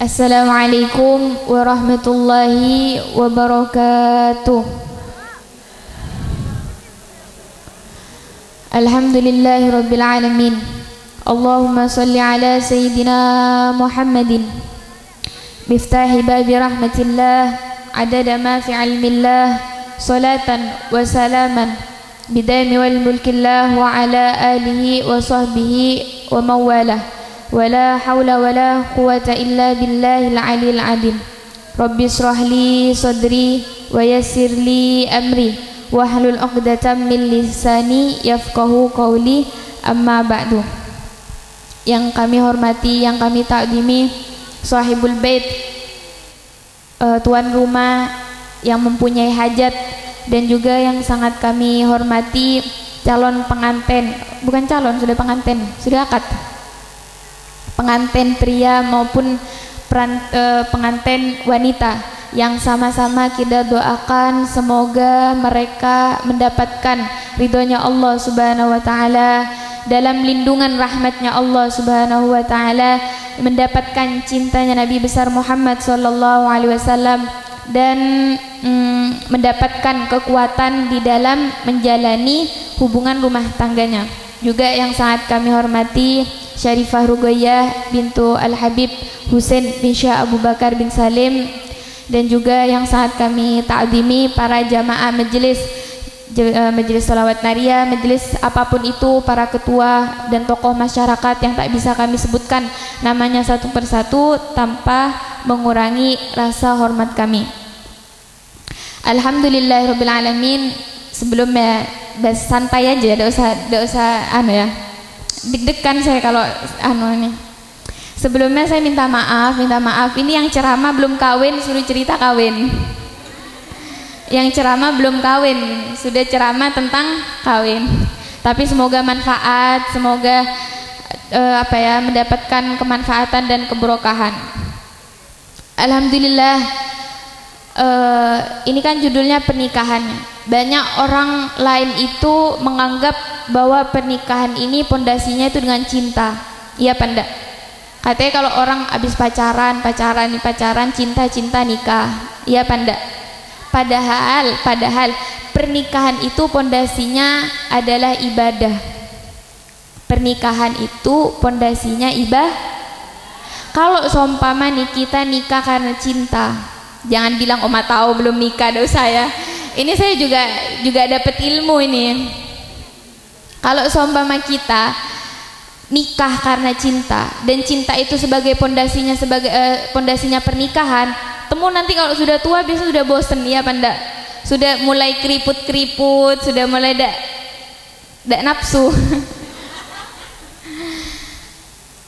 Assalamualaikum warahmatullahi wabarakatuh. Alhamdulillahi rabbil alamin. Allahumma salli ala sayyidina Muhammadin miftahi babi rahmatillah adada ma fi ilmillah salatan wa salaman bidami wal mulkillah wa ala alihi wa sahbihi wa mawalah. Wala hawla wala quwata illa billahil aliyil azim. Rabbi israh li sadri wa yassir li amri wahlul 'uqdatam min lisani yafqahu qawli. Amma ba'du. Yang kami hormati, yang kami takdimi sahibul bait, tuan rumah yang mempunyai hajat, dan juga yang sangat kami hormati calon pengantin, bukan calon, sudah pengantin, sudah akad, pengantin pria maupun pengantin wanita, yang sama-sama kita doakan semoga mereka mendapatkan ridhonya Allah Subhanahu wa taala, dalam lindungan rahmatnya Allah Subhanahu wa taala, mendapatkan cintanya Nabi besar Muhammad sallallahu alaihi wasallam, dan mendapatkan kekuatan di dalam menjalani hubungan rumah tangganya. Juga yang sangat kami hormati Syarifah Ruqayyah bintu Al-Habib Husain bin Syah Abu Bakar bin Salim, dan juga yang sangat kami ta'zimi para jamaah majelis salawat naria, majelis apapun itu, para ketua dan tokoh masyarakat yang tak bisa kami sebutkan namanya satu persatu tanpa mengurangi rasa hormat kami. Alhamdulillahirabbil alamin. Sebelumnya santai aja, enggak usah ya. Deg-degan saya kalau ini. Sebelumnya saya minta maaf. Ini yang ceramah belum kawin suruh cerita kawin. Yang ceramah belum kawin sudah ceramah tentang kawin. Tapi semoga manfaat, semoga mendapatkan kemanfaatan dan keberkahan. Alhamdulillah. Ini kan judulnya pernikahan. Banyak orang lain itu menganggap bahwa pernikahan ini pondasinya itu dengan cinta. Iya apa enggak? Katanya kalau orang habis pacaran, cinta nikah. Iya apa enggak? Padahal pernikahan itu pondasinya adalah ibadah. Pernikahan itu pondasinya ibadah. Kalau seumpama nih kita nikah karena cinta, jangan bilang oma tahu belum nikah, dosa ya. Ini saya juga dapat ilmu ini. Kalau seumpama kita nikah karena cinta, dan cinta itu sebagai pondasinya pondasinya pernikahan, temu nanti kalau sudah tua biasa sudah bosen, ya apa enggak? Sudah mulai keriput, sudah mulai dak nafsu.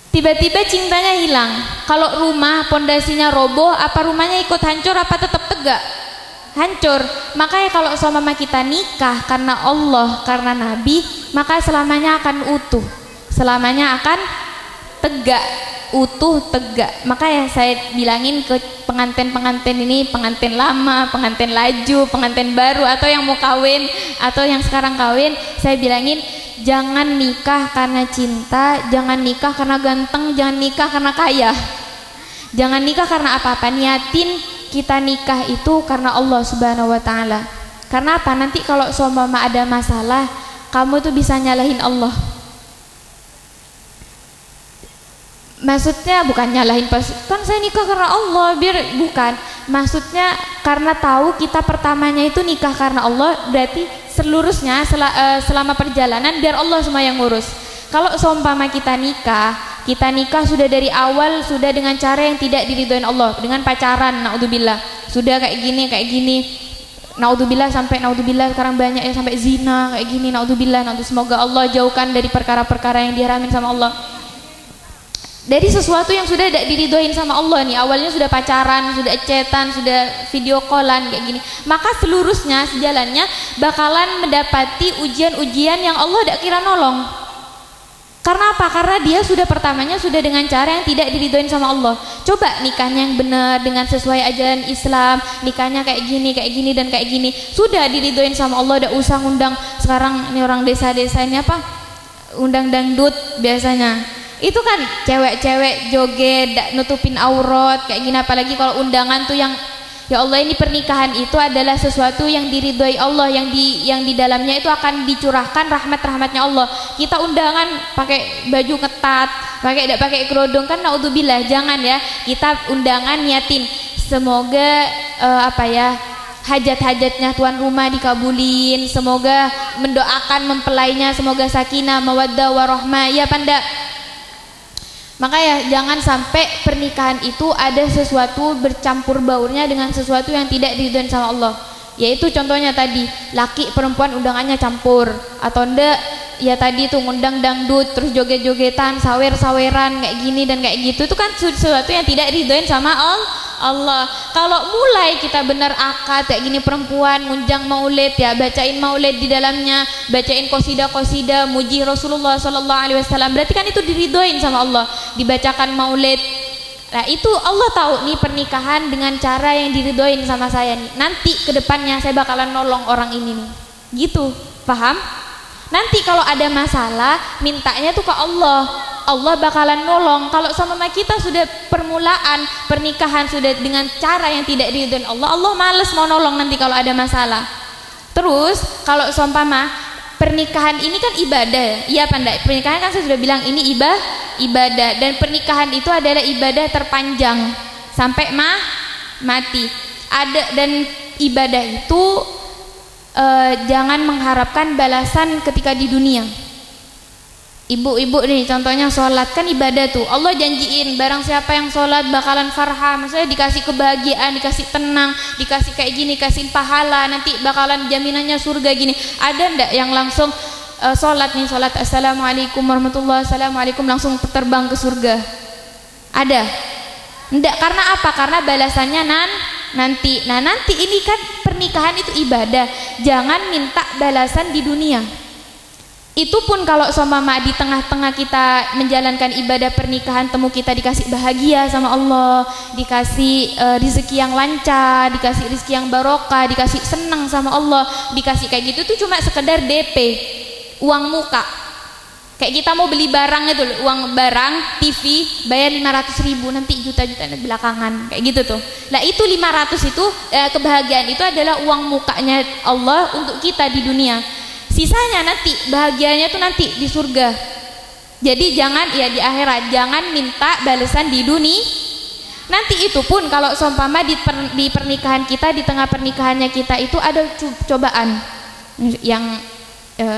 Tiba-tiba cintanya hilang. Kalau rumah pondasinya roboh, apa rumahnya ikut hancur apa tetap tegak? Hancur. Makanya kalau seumpama kita nikah karena Allah, karena Nabi, maka selamanya akan utuh, selamanya akan tegak, utuh, tegak. Makanya saya bilangin ke pengantin ini, pengantin lama, pengantin laju, pengantin baru, atau yang mau kawin, atau yang sekarang kawin, saya bilangin jangan nikah karena cinta, jangan nikah karena ganteng, jangan nikah karena kaya, jangan nikah karena apa-apa. Niatin kita nikah itu karena Allah Subhanahu wa taala. Karena apa? Nanti kalau seumpama ada masalah, kamu tuh bisa nyalahin Allah. Maksudnya bukan nyalahin pas kan saya nikah karena Allah, bukan. Maksudnya karena tahu kita pertamanya itu nikah karena Allah, berarti seluruhnya selama perjalanan biar Allah semua yang ngurus. Kalau seumpama kita nikah sudah dari awal sudah dengan cara yang tidak diridhoin Allah, dengan pacaran, naudzubillah, sudah kayak gini, naudzubillah, sampai naudzubillah sekarang banyak yang sampai zina kayak gini, naudzubillah, semoga Allah jauhkan dari perkara-perkara yang diharamin sama Allah. Dari sesuatu yang sudah tidak diridhoin sama Allah nih, awalnya sudah pacaran, sudah chatan, sudah video callan kayak gini, maka seluruhnya sejalannya bakalan mendapati ujian-ujian yang Allah tidak kira nolong. Karena apa? Karena dia sudah pertamanya sudah dengan cara yang tidak diridhoin sama Allah. Coba nikahnya yang benar dengan sesuai ajaran Islam, nikahnya kayak gini dan kayak gini, sudah diridhoin sama Allah. Udah usah undang sekarang ini orang desa-desa ini apa? Undang dangdut biasanya. Itu kan cewek-cewek joget nutupin aurat kayak gini, apalagi kalau undangan tuh yang ya Allah, ini pernikahan itu adalah sesuatu yang diridhoi Allah, yang di dalamnya itu akan dicurahkan rahmatnya Allah. Kita undangan pakai baju ketat, tidak pakai kerudung kan, naudzubillah, jangan ya. Kita undangan niatin semoga hajat-hajatnya tuan rumah dikabulin, semoga mendoakan mempelainya semoga sakinah mawaddah warahmah, ya panda. Maka ya jangan sampai pernikahan itu ada sesuatu bercampur baurnya dengan sesuatu yang tidak diridhoi sama Allah. Yaitu contohnya tadi, laki perempuan undangannya campur, atau ndak ya tadi tuh ngundang dangdut terus joget-jogetan, sawer-saweran kayak gini dan kayak gitu. Itu kan sesuatu yang tidak diridhoi sama Allah. Kalau mulai kita benar akad kayak gini, perempuan ngundang maulid ya, bacain maulid di dalamnya, bacain qasidah muji Rasulullah sallallahu alaihi wasallam, berarti kan itu diridhoin sama Allah, dibacakan maulid. Nah, itu Allah tahu nih pernikahan dengan cara yang diridhoin sama saya nih. Nanti kedepannya saya bakalan nolong orang ini nih. Gitu, paham? Nanti kalau ada masalah, mintanya tuh ke Allah. Allah bakalan nolong. Kalau sama kita sudah permulaan pernikahan sudah dengan cara yang tidak diridhoi Allah, Allah males mau nolong nanti kalau ada masalah. Terus kalau seumpama pernikahan ini kan ibadah, iya apa enggak? Pernikahan kan saya sudah bilang ini ibadah, dan pernikahan itu adalah ibadah terpanjang sampai mati. Dan ibadah itu jangan mengharapkan balasan ketika di dunia. Ibu-ibu nih contohnya sholat kan ibadah tuh, Allah janjiin barang siapa yang sholat bakalan farha, maksudnya dikasih kebahagiaan, dikasih tenang, dikasih kayak gini, kasih pahala, nanti bakalan jaminannya surga gini. Ada ndak yang langsung sholat nih, sholat assalamualaikum warahmatullahi assalamualaikum langsung terbang ke surga? Ada? Ndak. Karena apa? Karena balasannya nanti. Nah nanti ini kan pernikahan itu ibadah, jangan minta balasan di dunia. Itu pun kalau seumpama di tengah-tengah kita menjalankan ibadah pernikahan, temu kita dikasih bahagia sama Allah, dikasih rezeki yang lancar, dikasih rezeki yang barokah, dikasih senang sama Allah, dikasih kayak gitu tuh cuma sekedar DP, uang muka. Kayak kita mau beli barang itu, uang barang, TV, bayar 500.000, nanti juta-juta belakangan, kayak gitu tuh. Nah itu 500 itu kebahagiaan itu adalah uang mukanya Allah untuk kita di dunia. Sisanya nanti bahagianya tuh nanti di surga. Jadi jangan ya di akhirat, jangan minta balasan di dunia. Nanti itu pun kalau seumpama di pernikahan kita, di tengah pernikahannya kita itu ada cobaan yang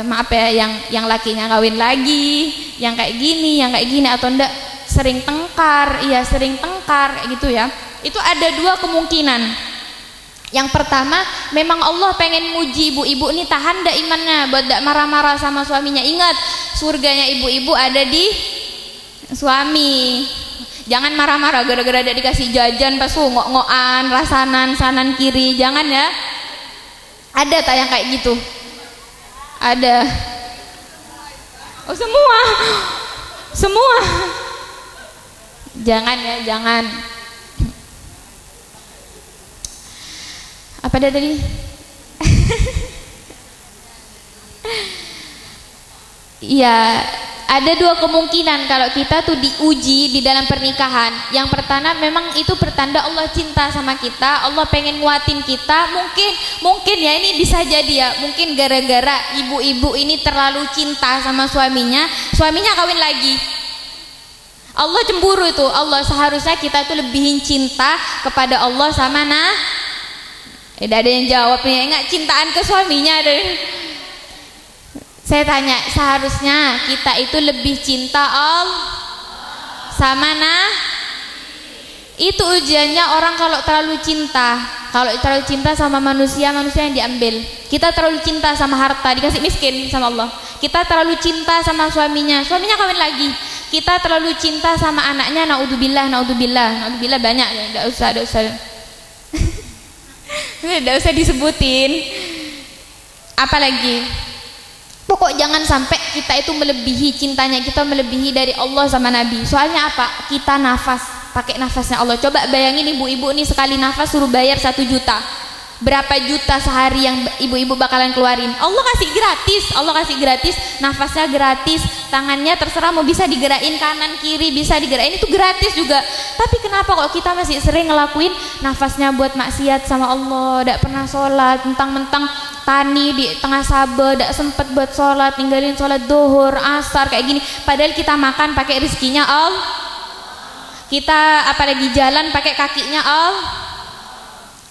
maaf ya, yang lakinya kawin lagi, yang kayak gini atau ndak sering tengkar, iya sering tengkar kayak gitu ya. Itu ada dua kemungkinan. Yang pertama, memang Allah pengen muji ibu-ibu nih, tahan dah imannya buat dak marah-marah sama suaminya. Ingat, surganya ibu-ibu ada di suami. Jangan marah-marah gara-gara ada dikasih jajan pas ngok-ngokan, rasanan sanan kiri, jangan ya. Ada tak yang kayak gitu? Ada. Oh semua. Jangan ya, jangan. Apa dia tadi? Iya, ada dua kemungkinan kalau kita tuh diuji di dalam pernikahan. Yang pertama memang itu pertanda Allah cinta sama kita, Allah pengen nguatin kita. Mungkin ya ini bisa jadi ya, mungkin gara-gara ibu-ibu ini terlalu cinta sama suaminya kawin lagi. Allah cemburu itu. Allah seharusnya kita tuh lebihin cinta kepada Allah sama tidak ada yang jawab nih, enggak cintaan ke suaminya ada. Saya tanya, seharusnya kita itu lebih cinta Allah sama itu ujiannya orang kalau terlalu cinta. Kalau terlalu cinta sama manusia yang diambil. Kita terlalu cinta sama harta, dikasih miskin sama Allah. Kita terlalu cinta sama suaminya kawin lagi. Kita terlalu cinta sama anaknya, naudzubillah banyak ya, enggak usah. Tidak usah disebutin. Apalagi pokok jangan sampai kita itu melebihi cintanya kita, melebihi dari Allah sama Nabi. Soalnya apa? Kita pakai nafasnya Allah. Coba bayangin ibu-ibu nih sekali nafas suruh bayar 1 juta. Berapa juta sehari yang ibu-ibu bakalan keluarin? Allah kasih gratis, nafasnya gratis, tangannya terserah mau bisa digerakin kanan kiri, bisa digerakin, itu gratis juga. Tapi kenapa kok kita masih sering ngelakuin nafasnya buat maksiat sama Allah, tidak pernah sholat, mentang-mentang tani di tengah Sabah, tidak sempat buat sholat, ninggalin sholat duhur, asar kayak gini. Padahal kita makan pakai rezekinya Allah, kita apalagi jalan pakai kakinya Allah.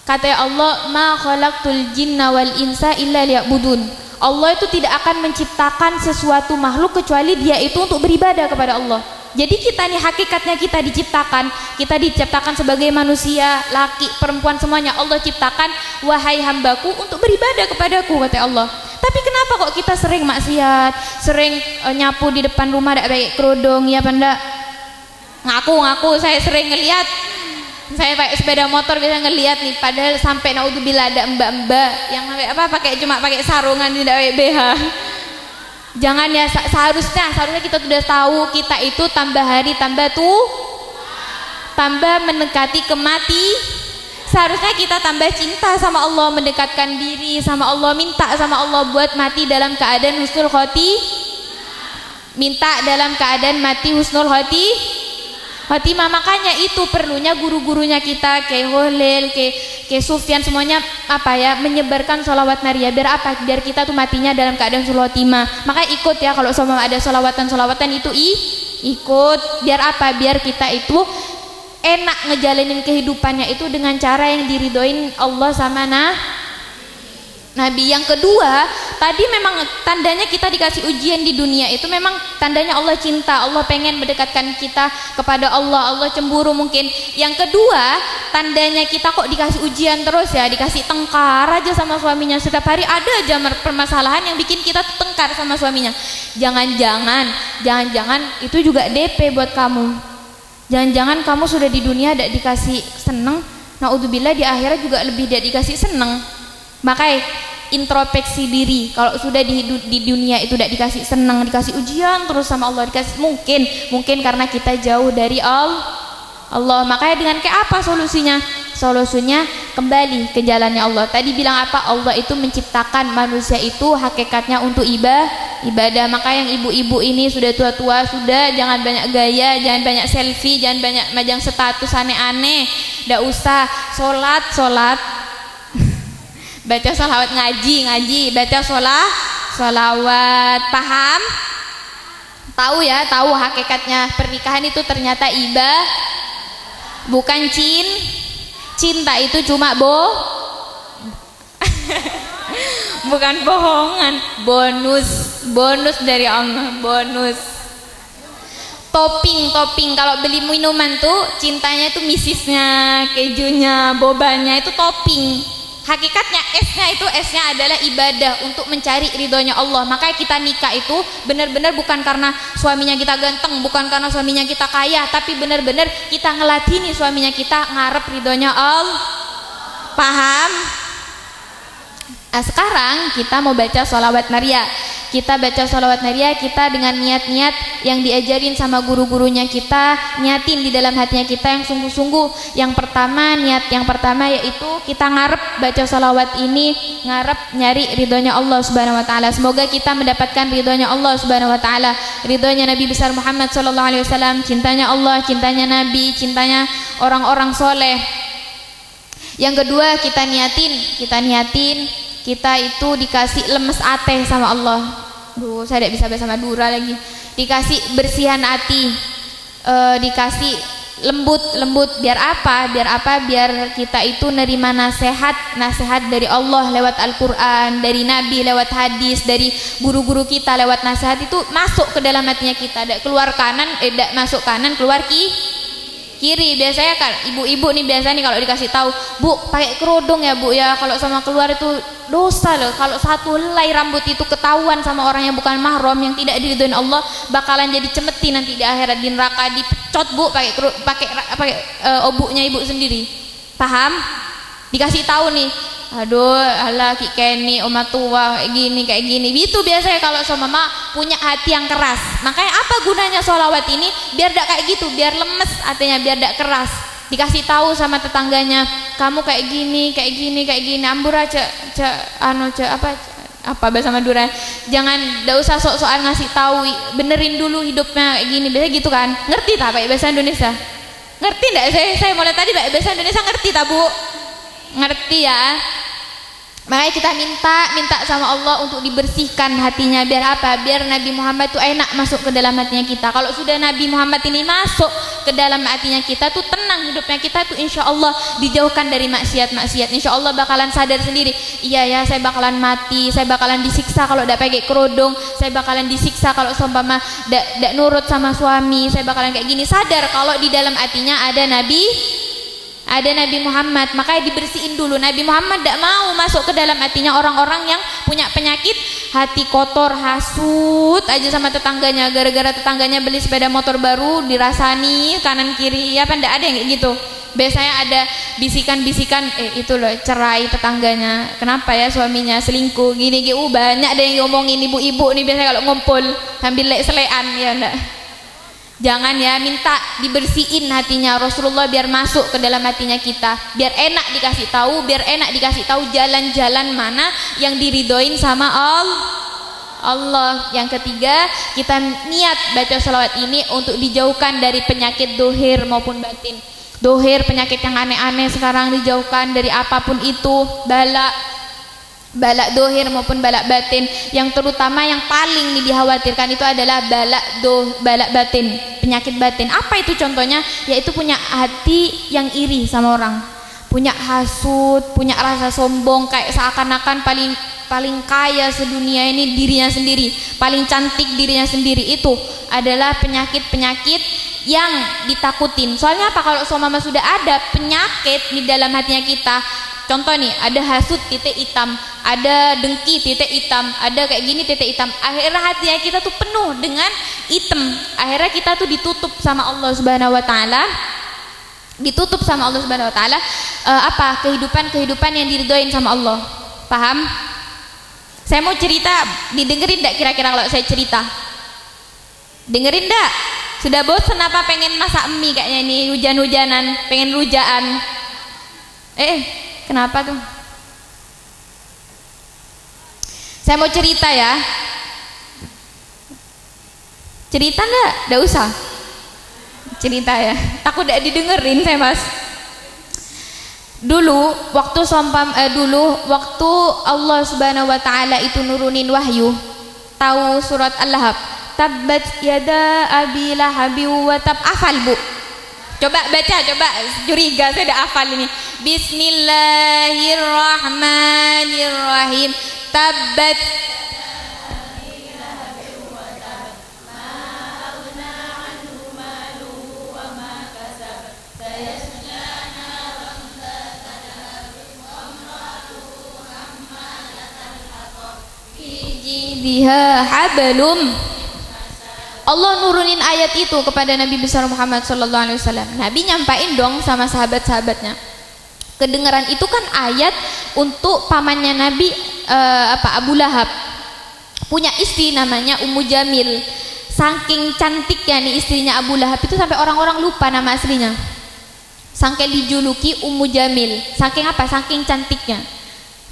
Kata Allah, ma khalaqtul jinna wal insa illa liya'budun. Allah itu tidak akan menciptakan sesuatu makhluk kecuali dia itu untuk beribadah kepada Allah. Jadi kita nih hakikatnya kita diciptakan sebagai manusia, laki, perempuan semuanya Allah ciptakan, wahai hambaku untuk beribadah kepadaku, kata Allah. Tapi kenapa kok kita sering maksiat, sering nyapu di depan rumah tidak pakai kerudung, ya Panda? Ngaku saya sering ngelihat. Saya pakai sepeda motor bisa ngelihat nih, padahal sampai naudzubillah ada mbak-mbak yang cuma pakai sarungan tidak pakai BH. Jangan ya, seharusnya kita sudah tahu kita itu tambah hari tambah mendekati kemati. Seharusnya kita tambah cinta sama Allah, mendekatkan diri sama Allah, minta sama Allah buat mati dalam keadaan husnul khotimah. Makanya itu perlunya guru-gurunya kita, kayak Holil, kayak Sufyan, semuanya menyebarkan sholawat naria. Biar kita tuh matinya dalam keadaan husnul khotimah. Makanya ikut ya, kalau sama ada sholawatan itu ikut. Biar kita itu enak ngejalanin kehidupannya itu dengan cara yang diridoin Allah sama Nabi. Yang kedua, tadi memang tandanya kita dikasih ujian di dunia itu memang tandanya Allah cinta, Allah pengen mendekatkan kita kepada Allah, Allah cemburu mungkin. Yang kedua, tandanya kita kok dikasih ujian terus ya, dikasih tengkar aja sama suaminya, setiap hari ada aja permasalahan yang bikin kita tengkar sama suaminya. Jangan-jangan itu juga DP buat kamu. Jangan-jangan kamu sudah di dunia tidak dikasih seneng, naudzubillah di akhirat juga lebih tidak dikasih seneng. Makanya introspeksi diri, kalau sudah di dunia itu tidak dikasih senang, dikasih ujian terus sama Allah, dikasih mungkin karena kita jauh dari Allah. Makanya dengan kayak apa solusinya kembali ke jalannya Allah. Tadi bilang apa? Allah itu menciptakan manusia itu hakikatnya untuk ibadah. Maka yang ibu-ibu ini sudah tua-tua, sudah jangan banyak gaya, jangan banyak selfie, jangan banyak majang status aneh-aneh, tidak usah sholat baca sholawat, ngaji, baca sholawat, paham? Tahu hakikatnya pernikahan itu ternyata bukan cinta itu cuma bukan bohongan, bonus dari Allah, bonus. Topping kalau beli minuman tuh cintanya itu misisnya, kejunya, bobanya itu topping. Hakikatnya esnya adalah ibadah untuk mencari ridhonya Allah. Makanya kita nikah itu benar-benar bukan karena suaminya kita ganteng, bukan karena suaminya kita kaya, tapi benar-benar kita ngelatih nih suaminya kita ngarep ridhonya Allah. Paham? Nah, sekarang kita mau baca sholawat naria. Kita baca sholawat naria kita dengan niat-niat yang diajarin sama guru-gurunya kita, niatin di dalam hatinya kita yang sungguh-sungguh. Niat yang pertama yaitu kita ngarep baca sholawat ini, ngarep nyari ridhonya Allah Subhanahu wa taala. Semoga kita mendapatkan ridhonya Allah Subhanahu wa taala, ridhonya Nabi besar Muhammad sallallahu alaihi wasallam, cintanya Allah, cintanya Nabi, cintanya orang-orang soleh. Yang kedua, kita niatin kita itu dikasih lemes ate sama Allah. Saya tidak bisa bahasa Madura lagi. Dikasih bersihan hati, dikasih lembut. Biar apa? Biar kita itu nerima nasihat dari Allah lewat Al-Quran, dari Nabi lewat hadis, dari guru-guru kita lewat nasihat itu masuk ke dalam hatinya kita. Tidak keluar kanan, tidak masuk kanan, keluar kiri. Biasanya kan ibu-ibu nih biasanya nih kalau dikasih tahu, Bu pakai kerudung ya Bu ya, kalau sama keluar itu dosa loh. Kalau satu helai rambut itu ketahuan sama orang yang bukan mahram, yang tidak diridhoin Allah, bakalan jadi cemeti nanti di akhirat, di neraka dipecot Bu pakai obuknya ibu sendiri. Paham? Dikasih tahu nih, aduh alah Ki Kenny oma tua kayak gini itu biasanya kalau sama mama punya hati yang keras. Makanya apa gunanya sholawat ini? Biar tidak kayak gitu, biar lemes artinya, biar tidak keras. Dikasih tahu sama tetangganya, kamu kayak gini, ambura apa bahasa Madura, jangan ndak usah sok-sokan ngasih tahu, benerin dulu hidupnya kayak gini, biasa gitu kan. Ngerti tak pakai bahasa Indonesia? Ngerti ndak? Saya mulai tadi pakai bahasa Indonesia, ngerti tak Bu? Ngerti ya. Makanya kita minta sama Allah untuk dibersihkan hatinya, biar apa? Biar Nabi Muhammad tuh enak masuk ke dalam hatinya kita. Kalau sudah Nabi Muhammad ini masuk ke dalam hatinya kita tuh tenang hidupnya kita tuh, insya Allah dijauhkan dari maksiat-maksiat. Insya Allah bakalan sadar sendiri, iya ya saya bakalan mati, saya bakalan disiksa kalau tidak pakai kerudung, saya bakalan disiksa kalau seumpama tidak nurut sama suami, saya bakalan kayak gini. Sadar kalau di dalam hatinya ada Nabi Muhammad, makanya dibersihin dulu. Nabi Muhammad tidak mau masuk ke dalam hatinya orang-orang yang punya penyakit hati kotor, hasut aja sama tetangganya, gara-gara tetangganya beli sepeda motor baru dirasani kanan kiri, ya kan? Tidak ada yang kayak gitu. Biasanya ada bisikan-bisikan, itu loh cerai tetangganya, kenapa ya suaminya selingkuh gini, banyak ada yang ngomongin. Ibu-ibu nih biasanya kalau ngumpul sambil selean, ya enggak. Jangan ya, minta dibersihin hatinya Rasulullah biar masuk ke dalam hatinya kita, biar enak dikasih tahu jalan-jalan mana yang diridhoin sama Allah. Yang ketiga, kita niat baca sholawat ini untuk dijauhkan dari penyakit dohir maupun batin. Dohir, penyakit yang aneh-aneh sekarang dijauhkan dari apapun itu, balak dohir maupun balak batin. Yang terutama yang paling dikhawatirkan itu adalah balak batin, penyakit batin. Apa itu contohnya? Yaitu punya hati yang iri sama orang, punya hasut, punya rasa sombong, kayak seakan-akan paling kaya sedunia ini dirinya sendiri, paling cantik dirinya sendiri. Itu adalah penyakit-penyakit yang ditakutin. Soalnya apa? Kalau seumpama sudah ada penyakit di dalam hatinya kita, contoh nih, ada hasut titik hitam, ada dengki titik hitam, ada kayak gini titik hitam, akhirnya hatinya kita tuh penuh dengan hitam. Akhirnya kita tuh ditutup sama Allah Subhanahu wa taala, kehidupan yang diridhoin sama Allah. Paham? Saya mau cerita, didengerin enggak kira-kira kalau saya cerita? Dengerin enggak? Sudah bosan apa pengen masak mie kayaknya ini, hujan-hujanan, pengen rujaan? Kenapa tuh? Saya mau cerita ya. Cerita enggak? Enggak usah. Cerita ya. Takut enggak didengerin saya, Mas. Dulu waktu Allah Subhanahu wa taala itu nurunin wahyu, tahu surat Al-Lahab, tabbat yada abi lahabi wa tab. Hafal Bu? Coba baca, coba, curiga saya udah hafal ini. Bismillahirrahmanirrahim. Tabbat fiha hablum. Allah nurunin ayat itu kepada Nabi besar Muhammad sallallahu alaihi wasallam. Nabi nyampain dong sama sahabat-sahabatnya. Kedengaran itu kan ayat untuk pamannya Nabi, Abu Lahab. Punya istri namanya Ummu Jamil. Saking cantiknya nih istrinya Abu Lahab itu sampai orang-orang lupa nama aslinya. Saking dijuluki Ummu Jamil. Saking apa? Saking cantiknya.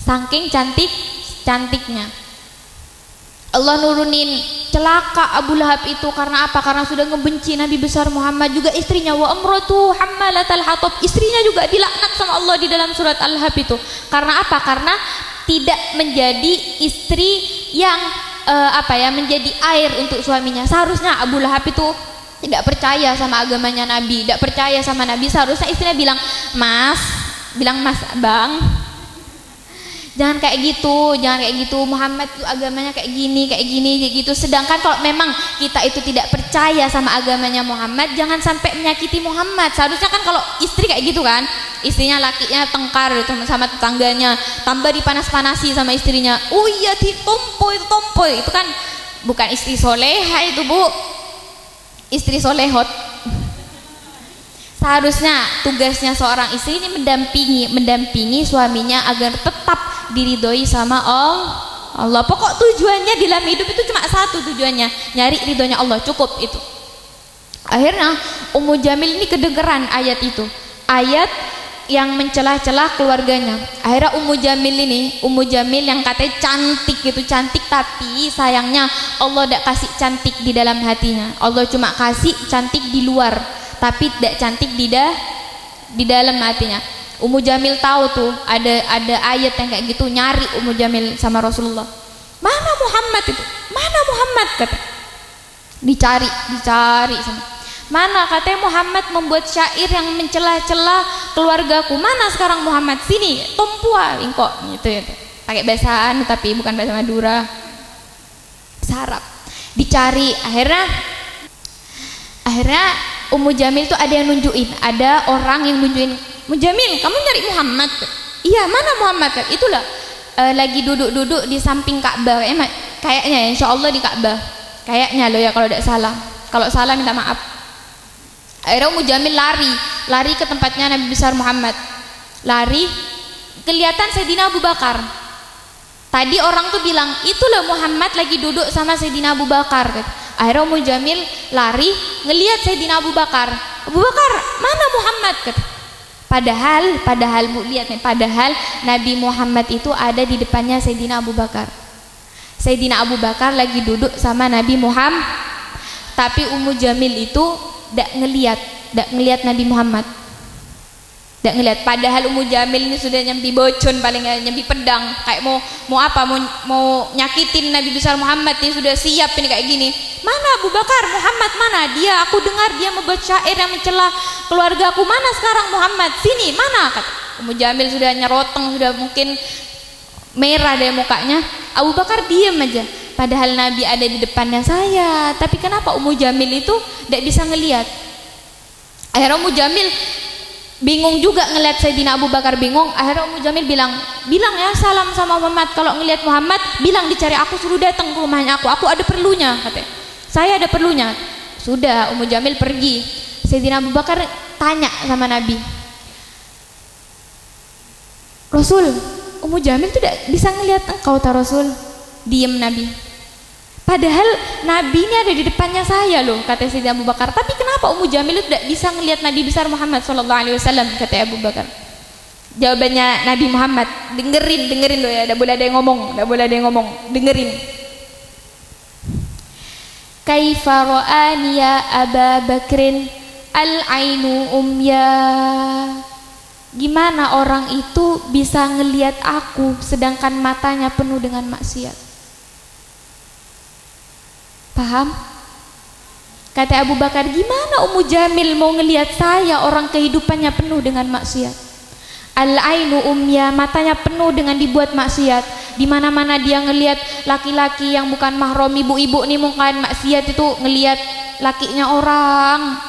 Saking cantiknya. Allah nurunin celaka Abu Lahab itu karena apa? Karena sudah ngebenci Nabi besar Muhammad, juga istrinya, wa amratu hammalatal hatab, istrinya juga dilaknat sama Allah di dalam surat Al-Lahab itu. Karena apa? Karena tidak menjadi istri yang menjadi air untuk suaminya. Seharusnya Abu Lahab itu tidak percaya sama agamanya Nabi, tidak percaya sama Nabi. Seharusnya istrinya bilang mas, bang, jangan kayak gitu, Muhammad itu agamanya kayak gini, kayak gitu. Sedangkan kalau memang kita itu tidak percaya sama agamanya Muhammad, jangan sampai menyakiti Muhammad. Seharusnya kan kalau istri kayak gitu kan, istrinya lakinya tengkar sama tetangganya, tambah dipanas-panasi sama istrinya. Oh iya, tompoy, itu kan bukan istri soleha itu Bu, istri solehot. Seharusnya tugasnya seorang istri ini mendampingi suaminya agar tetap diridhoi sama Allah. Pokok tujuannya dalam hidup itu cuma satu tujuannya, nyari ridhonya Allah, cukup itu. Akhirnya Ummu Jamil ini kedengeran ayat itu, ayat yang mencela-cela keluarganya. Akhirnya Ummu Jamil yang katanya cantik gitu, cantik, tapi sayangnya Allah tidak kasih cantik di dalam hatinya. Allah cuma kasih cantik di luar, tapi tidak cantik di dalam hatinya. Ummu Jamil tahu tuh ada ayat yang kayak gitu, nyari Ummu Jamil sama Rasulullah. Mana Muhammad itu? Mana Muhammad, kata. Dicari sama. Mana katanya Muhammad membuat syair yang mencela-cela keluargaku. Mana sekarang Muhammad? Sini, tompua ingkok gitu. Pakai bahasa tapi bukan bahasa Madura. Sarap. Dicari, akhirnya Ummu Jamil tuh ada yang nunjukin, ada orang yang nunjukin, Ummu Jamil, kamu nyari Muhammad? Iya, mana Muhammad? Itulah lagi duduk-duduk di samping Ka'bah. Kayaknya ya, insyaallah di Ka'bah. Kayaknya loh ya, kalau tidak salah. Kalau salah minta maaf. Akhirnya Ummu Jamil lari ke tempatnya Nabi besar Muhammad. Lari, kelihatan Sayyidina Abu Bakar. Tadi orang tuh bilang, itulah Muhammad lagi duduk sama Sayyidina Abu Bakar. Akhirnya Ummu Jamil lari, ngelihat Sayyidina Abu Bakar. Abu Bakar, mana Muhammad? Padahal Bu lihat nih, padahal Nabi Muhammad itu ada di depannya Sayyidina Abu Bakar. Sayyidina Abu Bakar lagi duduk sama Nabi Muhammad, tapi Ummu Jamil itu tidak ngelihat Nabi Muhammad, tidak ngelihat. Padahal Ummu Jamil ini sudah nyambi bocon, paling nyambi pedang, kayak mau nyakitin Nabi besar Muhammad, ini sudah siap ini kayak gini. Mana Abu Bakar? Muhammad mana? Dia, aku dengar dia membuat syair yang mencela keluargaku. Mana sekarang Muhammad? Sini, mana? Kata Ummu Jamil sudah nyeroteng, sudah mungkin merah deh mukanya. Abu Bakar diam aja. Padahal Nabi ada di depannya saya, tapi kenapa Ummu Jamil itu tidak bisa ngelihat? Akhirnya Ummu Jamil bingung juga ngelihat Sayyidina Abu Bakar bingung. Akhirnya Ummu Jamil bilang ya salam sama Muhammad, kalau ngelihat Muhammad bilang dicari aku, suruh datang ke rumahnya aku ada perlunya, katanya. Saya ada perlunya. Sudah, Ummu Jamil pergi. Sayyidina Abu Bakar tanya sama Nabi, Rasul, Ummu Jamil tidak bisa ngelihat engkau ta Rasul? Diam Nabi. Padahal Nabi ini ada di depannya saya loh, kata Sayyidina Abu Bakar. Tapi kenapa Ummu Jamil itu tidak bisa ngelihat Nabi besar Muhammad SAW, kata Abu Bakar. Jawabannya Nabi Muhammad, dengerin loh ya, tidak boleh ada yang ngomong, dengerin. Kaifa ra'ani ya Aba Bakrin al-ainu umya. Gimana orang itu bisa ngelihat aku sedangkan matanya penuh dengan maksiat? Paham? Kata Abu Bakar, gimana Ummu Jamil mau ngelihat saya, orang kehidupannya penuh dengan maksiat? Al-ainu umya, matanya penuh dengan dibuat maksiat. Di mana-mana dia ngelihat laki-laki yang bukan mahram, ibu-ibu nih mungkin maksiat itu, ngelihat lakinya orang,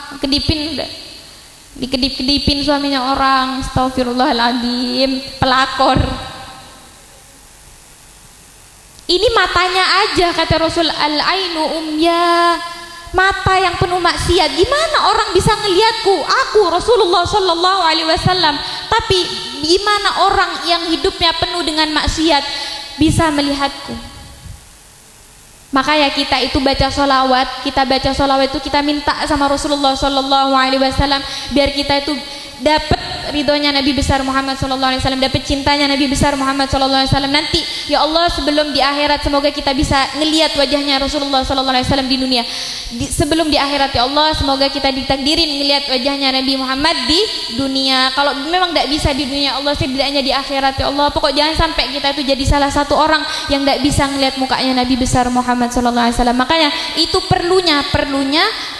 dikedip-kedipin suaminya orang, astagfirullahaladzim, pelakor. Ini matanya aja, kata Rasul, al-ainu umya, mata yang penuh maksiat. Gimana orang bisa ngelihatku, aku Rasulullah Sallallahu Alaihi Wasallam? Tapi gimana orang yang hidupnya penuh dengan maksiat bisa melihatku? Makanya kita itu baca sholawat itu kita minta sama Rasulullah Sallallahu Alaihi Wasallam biar kita itu dapat ridhonya Nabi besar Muhammad Sallallahu Alaihi Wasallam, dapat cintanya Nabi besar Muhammad Sallallahu Alaihi Wasallam. Nanti ya Allah, sebelum di akhirat semoga kita bisa ngelihat wajahnya Rasulullah Sallallahu Alaihi Wasallam di dunia. Sebelum di akhirat ya Allah, semoga kita ditakdirin ngelihat wajahnya Nabi Muhammad di dunia. Kalau memang tidak bisa di dunia Allah, setidaknya di akhirat ya Allah. Pokok jangan sampai kita itu jadi salah satu orang yang tidak bisa ngelihat mukanya Nabi besar Muhammad Sallallahu Alaihi Wasallam. Makanya itu perlunya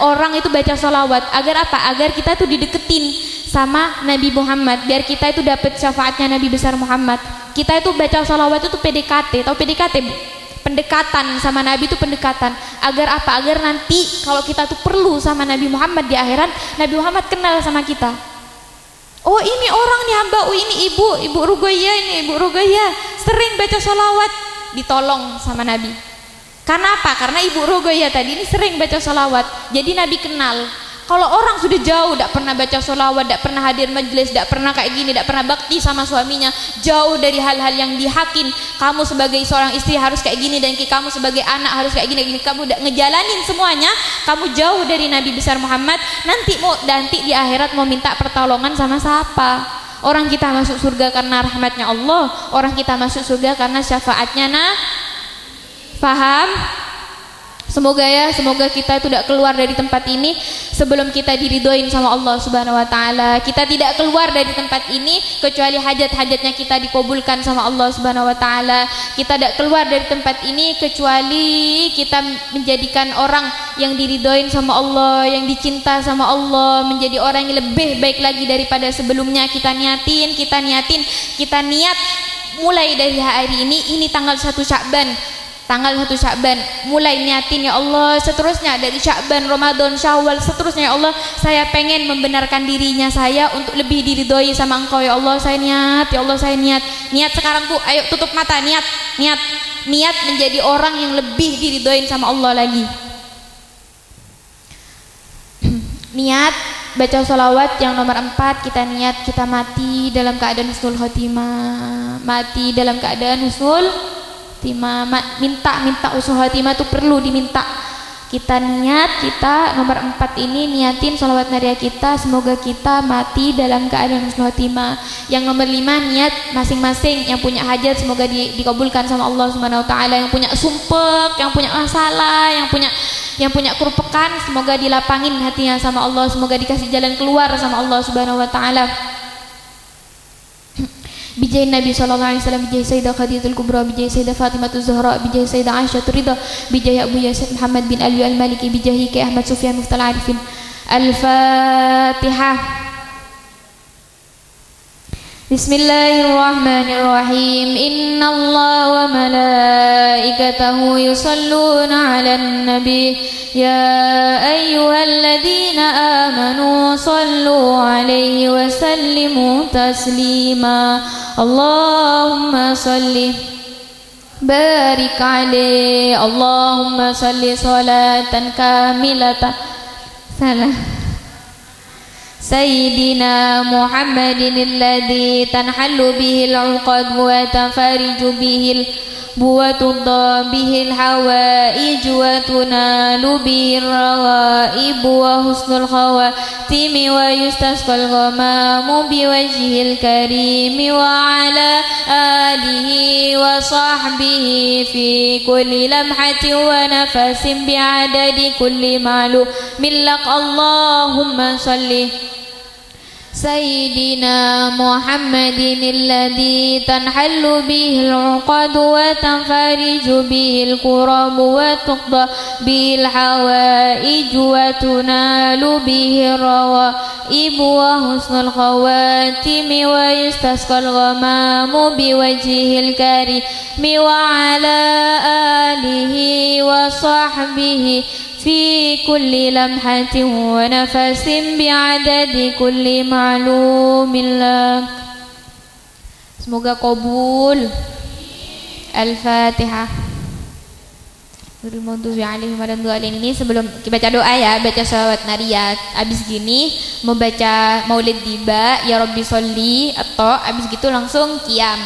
orang itu baca sholawat. Agar apa? Agar kita itu dideketin sama Nabi Muhammad, biar kita itu dapat syafaatnya Nabi besar Muhammad. Kita itu baca sholawat itu PDKT, tahu PDKT? Pendekatan sama Nabi itu pendekatan. Agar apa? Agar nanti kalau kita tuh perlu sama Nabi Muhammad di akhirat, Nabi Muhammad kenal sama kita. Oh ini orang nih hamba, oh ini ibu Ruqayyah sering baca sholawat, ditolong sama Nabi. Karena apa? Karena Ibu Ruqayyah tadi ini sering baca sholawat, jadi Nabi kenal. Kalau orang sudah jauh, tidak pernah baca sholawat, tidak pernah hadir majelis, tidak pernah kayak gini, tidak pernah bakti sama suaminya, jauh dari hal-hal yang dihakin. Kamu sebagai seorang istri harus kayak gini, dan kamu sebagai anak harus kayak gini. Kamu udah ngejalanin semuanya, kamu jauh dari Nabi besar Muhammad. Nanti di akhirat mau minta pertolongan sama siapa? Orang kita masuk surga karena rahmatnya Allah, orang kita masuk surga karena syafaatnya. Nah, paham? Semoga kita tidak keluar dari tempat ini sebelum kita diridhoin sama Allah Subhanahu wa taala. Kita tidak keluar dari tempat ini kecuali hajat-hajatnya kita dikabulkan sama Allah Subhanahu wa taala. Kita tidak keluar dari tempat ini kecuali kita menjadikan orang yang diridhoin sama Allah, yang dicinta sama Allah, menjadi orang yang lebih baik lagi daripada sebelumnya. Kita niat mulai dari hari ini tanggal 1 Sya'ban. Tanggal 1 Sya'ban mulai niatin, ya Allah, seterusnya dari Sya'ban, Ramadan, Syawal, seterusnya ya Allah, saya pengen membenarkan dirinya saya untuk lebih diridhoi sama Engkau ya Allah. Saya niat, ya Allah, saya niat sekarang tuh, ayo tutup mata, niat menjadi orang yang lebih diridhoin sama Allah lagi. Niat baca sholawat yang nomor 4, kita niat kita mati dalam keadaan husnul khotimah, minta usul khatimah itu perlu diminta. Kita niat, kita nomor 4 ini niatin sholawat naria kita, semoga kita mati dalam keadaan husnul khatimah. Yang nomor 5, niat masing-masing yang punya hajat semoga dikabulkan sama Allah Subhanahu wa taala. Yang punya sumpek, yang punya masalah, yang punya kerupekan, semoga dilapangin hatinya sama Allah, semoga dikasih jalan keluar sama Allah Subhanahu wa taala. Bijai Nabi sallallahu alaihi wasallam, bijai Sayyidah Khadijatul Kubra, bijai Sayyidah Fatimah Zahra, bijai Sayyidah Aisyah Ridha, bijai Abu Yasid Muhammad bin Ali Al-Maliki, bijai Ki Ahmad Sufyan Muftal Arifin. Al-Fatihah. Bismillahirrahmanirrahim. Innallaha wa malaikatahu yusalluna 'alan nabi. Ya ayyuhalladzina amanu sallu 'alaihi wa sallimu taslima. Allahumma salli barik 'alaihi. Allahumma salli salatan kamilatan. Salam Sayyidina Muhammadin alladhi tanhallu bihil 'uqad wa tafariju bihil buwatudha bihil hawaij wa tunalu bihir rawaib wa husnul khawatimi wa yustasqal ghamamu biwajhil karimi wa ala alihi wa sahbihi fi kulli lamhatin wa nafasin bi'adadi kulli ma'lumin lak. Allahumma salli Sayyidina Muhammadin alladhi tanhallu bihil 'uqad wa tanfariju bihil kurab wa tuqda bihil hawaij wa tunalu bihir rawaib wa husnul khawatimi wa yustasqal ghamamu biwajhil karimi wa ala alihi wa sahbihi fi kulli lamhatin wa nafasin bi'adadi kulli ma'lumin lak. Semoga qabul. Al-Fatihah. Ini sebelum kita baca doa ya, baca sholawat nariyat. Abis gini mau baca maulid diba, ya Rabbi sholli, atau abis gitu langsung qiyam.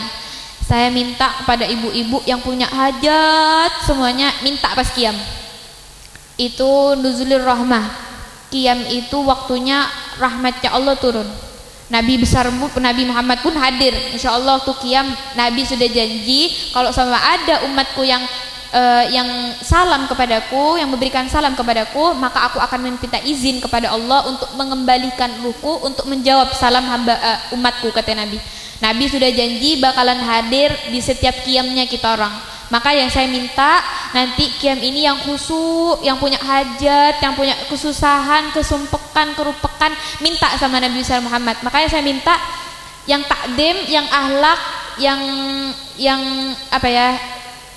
Saya minta kepada ibu-ibu yang punya hajat semuanya minta pas qiyam. Itu nuzulir rahmah. Qiyam itu waktunya rahmatnya Allah turun. Nabi besar Nabi Muhammad pun hadir. Insyaallah waktu qiyam Nabi sudah janji kalau sama ada umatku yang salam kepadaku, yang memberikan salam kepadaku, maka aku akan meminta izin kepada Allah untuk mengembalikan ruku untuk menjawab salam hamba umatku, kata Nabi. Nabi sudah janji bakalan hadir di setiap qiyamnya kita orang. Maka yang saya minta nanti qiyam ini yang khusyuk, yang punya hajat, yang punya kesusahan, kesumpekan, kerupekan, minta sama Nabi besar Muhammad. Makanya saya minta yang takdim, yang ahlak, yang apa ya?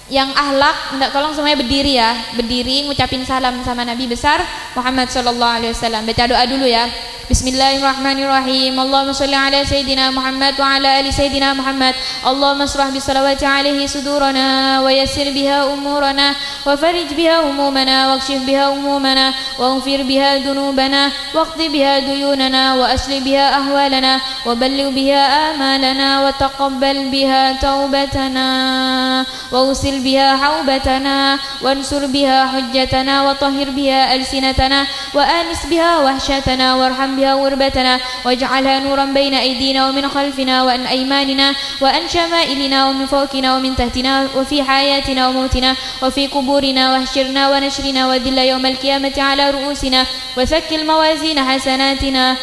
Yang ahlak, minta tolong semuanya berdiri ya, berdiri ngucapin salam sama Nabi besar Muhammad sallallahu alaihi wasallam. Baca doa dulu ya. Bismillahirrahmanirrahim. Allahumma shalli ala sayyidina Muhammad wa ala ali sayyidina Muhammad. Allahumma shrah bi salawati alaihi sudurana wa yassir biha umurana wa farij biha umumana wa kshif biha umumana wa ghfir biha dunubana waqdi biha duyunana wa asli biha ahwalana wa balligh biha amalana wa taqabbal biha taubatana. واغسل بها حوبتنا وانصر بها حجتنا وطهر بها ألسنتنا وآنس بها وحشتنا وارحم بها غربتنا واجعلها نورا بين أيدينا ومن خلفنا وعن أيماننا وعن شمائلنا ومن فوقنا ومن تحتنا وفي حياتنا وموتنا وفي قبورنا واحشرنا ونشرنا وذل يوم القيامة على رؤوسنا وثقل موازين حسناتنا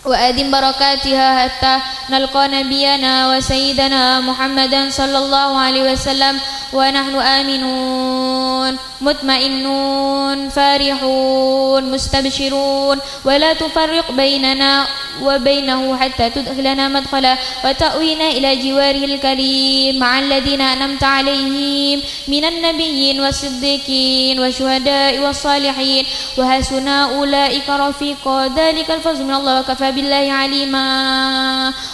وأدم بركاتها حتى نلقى نبينا وسيدنا محمدا صلى الله عليه وسلم ونحن آمنون مطمئنون فارحون مستبشرون ولا تفرق بيننا وبينه حتى تدخلنا مدخلا وتأوينا إلى جواره الكريم مع الذين أنعمت عليهم من النبيين والصديقين والشهداء والصالحين وحسن أولئك رفيقا ذلك الفضل من الله وكفى بالله عليما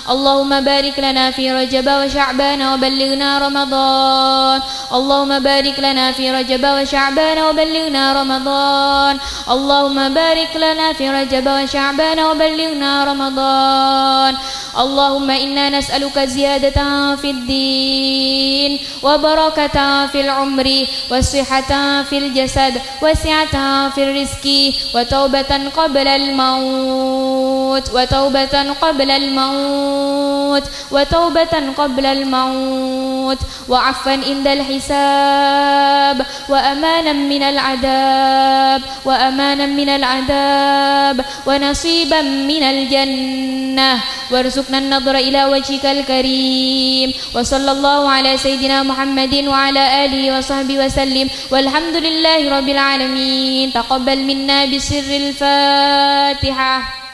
اللهم بارك لنا في رجب وشعبان وبلغنا رمضان اللهم بارك لنا في رجب وشعبان وبلغنا رمضان اللهم بارك لنا في رجب وشعبان وبلغنا رمضان اللهم إنا نسألك زيادة في الدين وبركة في العمر والصحة في الجسد وسعة في الرزق وتوبة قبل الموت وتوبة قبل الموت وتوبة قبل الموت وعفوا عند الحساب وأمانا من العذاب وأمانا من العذاب ونصيبا من الجنة وارزقنا النظر إلى وجهك الكريم وصلى الله على سيدنا محمد وعلى آله وصحبه وسلم والحمد لله رب العالمين تقبل منا بسر الفاتحة.